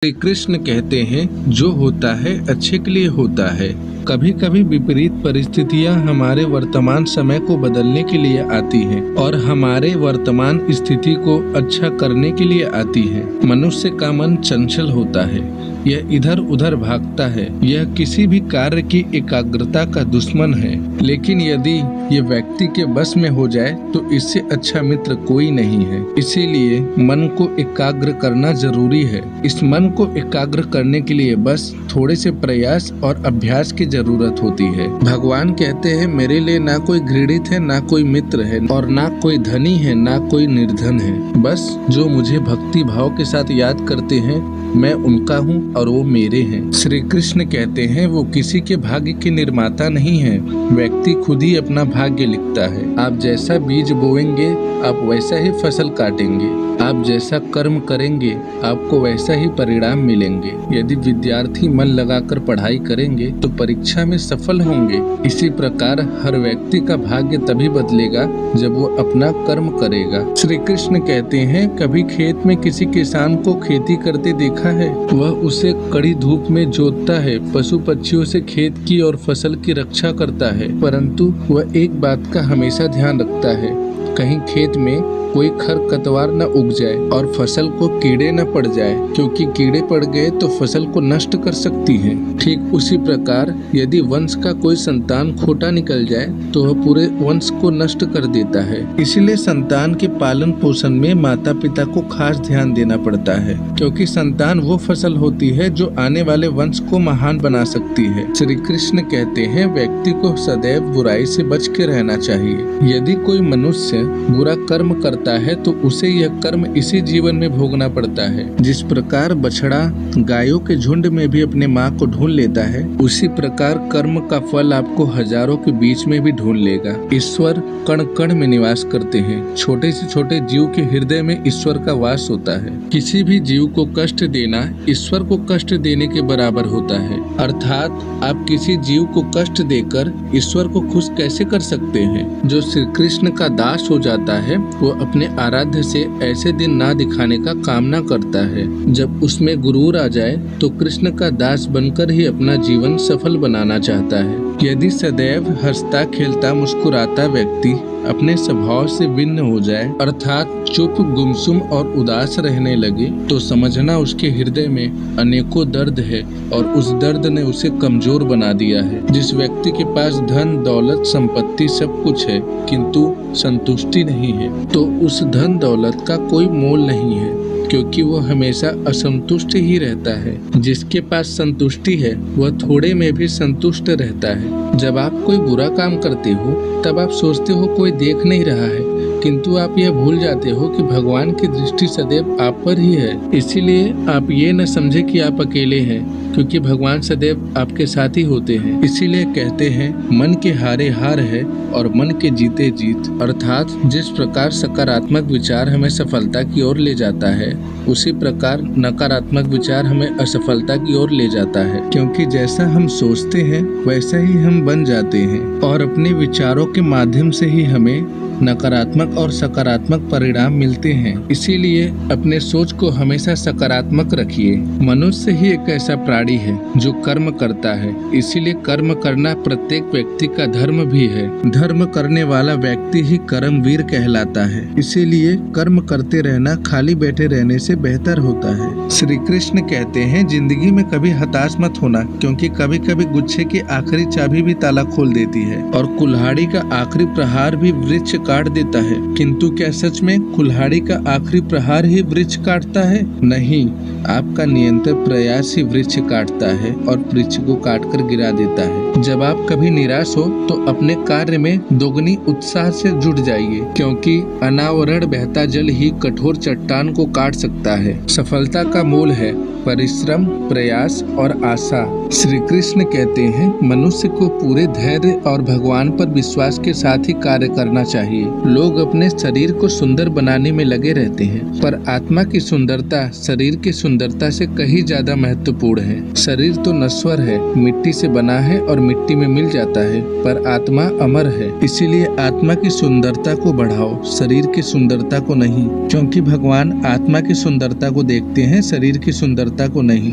श्री कृष्ण कहते हैं जो होता है अच्छे के लिए होता है। कभी कभी विपरीत परिस्थितियां हमारे वर्तमान समय को बदलने के लिए आती हैं और हमारे वर्तमान स्थिति को अच्छा करने के लिए आती हैं। मनुष्य का मन चंचल होता है, यह इधर उधर भागता है, यह किसी भी कार्य की एकाग्रता का दुश्मन है। लेकिन यदि ये व्यक्ति के बस में हो जाए तो इससे अच्छा मित्र कोई नहीं है। इसीलिए मन को एकाग्र करना जरूरी है। इस मन को एकाग्र करने के लिए बस थोड़े से प्रयास और अभ्यास की जरूरत होती है। भगवान कहते हैं मेरे लिए ना कोई घृणित है, ना कोई मित्र है और ना कोई धनी है, ना कोई निर्धन है। बस जो मुझे भक्ति भाव के साथ याद करते हैं मैं उनका हूँ और वो मेरे हैं। श्री कृष्ण कहते हैं वो किसी के भाग्य के निर्माता नहीं है, व्यक्ति खुद ही अपना भाग्य लिखता है। आप जैसा बीज बोएंगे आप वैसा ही फसल काटेंगे, आप जैसा कर्म करेंगे आपको वैसा ही परिणाम मिलेंगे। यदि विद्यार्थी मन लगाकर पढ़ाई करेंगे तो परीक्षा में सफल होंगे। इसी प्रकार हर व्यक्ति का भाग्य तभी बदलेगा जब वो अपना कर्म करेगा। श्री कृष्ण कहते हैं कभी खेत में किसी किसान को खेती करते देखा है? वह उसे कड़ी धूप में जोतता है, पशु पक्षियों से खेत की और फसल की रक्षा करता है, परंतु वह एक बात का हमेशा ध्यान रखता है कहीं खेत में कोई खरपतवार न उग जाए और फसल को कीड़े न पड़ जाए, क्योंकि कीड़े पड़ गए तो फसल को नष्ट कर सकती है। ठीक उसी प्रकार यदि वंश का कोई संतान खोटा निकल जाए तो वह पूरे वंश को नष्ट कर देता है। इसलिए संतान के पालन पोषण में माता पिता को खास ध्यान देना पड़ता है, क्योंकि संतान वो फसल होती है जो आने वाले वंश को महान बना सकती है। श्री कृष्ण कहते हैं व्यक्ति को सदैव बुराई से बच के रहना चाहिए। यदि कोई मनुष्य बुरा कर्म करता है तो उसे यह कर्म इसी जीवन में भोगना पड़ता है। जिस प्रकार बछड़ा गायों के झुंड में भी अपने माँ को ढूंढ लेता है, उसी प्रकार कर्म का फल आपको हजारों के बीच में भी ढूंढ लेगा। ईश्वर कण कण में निवास करते हैं। छोटे से छोटे जीव के हृदय में ईश्वर का वास होता है। किसी भी जीव को कष्ट देना ईश्वर को कष्ट देने के बराबर होता है। अर्थात आप किसी जीव को कष्ट देकर ईश्वर को खुश कैसे कर सकते हैं? जो श्री कृष्ण का दास हो जाता है वो अपने आराध्य से ऐसे दिन ना दिखाने का कामना करता है जब उसमें गुरूर आ जाए तो कृष्ण का दास बनकर ही अपना जीवन सफल बनाना चाहता है। यदि सदैव हंसता खेलता मुस्कुराता व्यक्ति अपने स्वभाव से भिन्न हो जाए, अर्थात चुप गुमसुम और उदास रहने लगे, तो समझना उसके हृदय में अनेकों दर्द है और उस दर्द ने उसे कमजोर बना दिया है। जिस व्यक्ति के पास धन दौलत संपत्ति सब कुछ है किंतु संतुष्टि नहीं है, तो उस धन दौलत का कोई मोल नहीं है, क्योंकि वो हमेशा असंतुष्ट ही रहता है। जिसके पास संतुष्टि है वह थोड़े में भी संतुष्ट रहता है। जब आप कोई बुरा काम करते हो तब आप सोचते हो कोई देख नहीं रहा है, किंतु आप यह भूल जाते हो कि भगवान की दृष्टि सदैव आप पर ही है। इसीलिए आप ये न समझे कि आप अकेले हैं, क्योंकि भगवान सदैव आपके साथ ही होते हैं। इसीलिए कहते हैं मन के हारे हार है और मन के जीते जीत। अर्थात जिस प्रकार सकारात्मक विचार हमें सफलता की ओर ले जाता है, उसी प्रकार नकारात्मक विचार हमें असफलता की ओर ले जाता है, क्योंकि जैसा हम सोचते हैं वैसा ही हम बन जाते हैं और अपने विचारों के माध्यम से ही हमें नकारात्मक और सकारात्मक परिणाम मिलते हैं। इसीलिए अपने सोच को हमेशा सकारात्मक रखिए। मनुष्य ही एक ऐसा प्राणी है जो कर्म करता है, इसीलिए कर्म करना प्रत्येक व्यक्ति का धर्म भी है। धर्म करने वाला व्यक्ति ही कर्मवीर कहलाता है। इसीलिए कर्म करते रहना खाली बैठे रहने से बेहतर होता है। श्री कृष्ण कहते हैं जिंदगी में कभी हताश मत होना, क्योंकि कभी कभी गुच्छे की आखिरी चाबी भी ताला खोल देती है और कुल्हाड़ी का आखिरी प्रहार भी वृक्ष काट देता है। किंतु क्या सच में कुल्हाड़ी का आखिरी प्रहार ही वृक्ष काटता है? नहीं, आपका निरंतर प्रयास ही वृक्ष काटता है और वृक्ष को काटकर गिरा देता है। जब आप कभी निराश हो तो अपने कार्य में दोगुनी उत्साह से जुट जाइए, क्योंकि अनावरण बहता जल ही कठोर चट्टान को काट सकता है। सफलता का मूल है परिश्रम, प्रयास और आशा। श्री कृष्ण कहते हैं मनुष्य को पूरे धैर्य और भगवान पर विश्वास के साथ ही कार्य करना चाहिए। लिए लोग अपने शरीर को सुंदर बनाने में लगे रहते हैं, पर आत्मा की सुंदरता शरीर की सुंदरता से कहीं ज्यादा महत्वपूर्ण है। शरीर तो नश्वर है, मिट्टी से बना है और मिट्टी में मिल जाता है, पर आत्मा अमर है। इसीलिए आत्मा की सुंदरता को बढ़ाओ, शरीर की सुंदरता को नहीं, क्योंकि भगवान आत्मा की सुंदरता को देखते हैं, शरीर की सुंदरता को नहीं।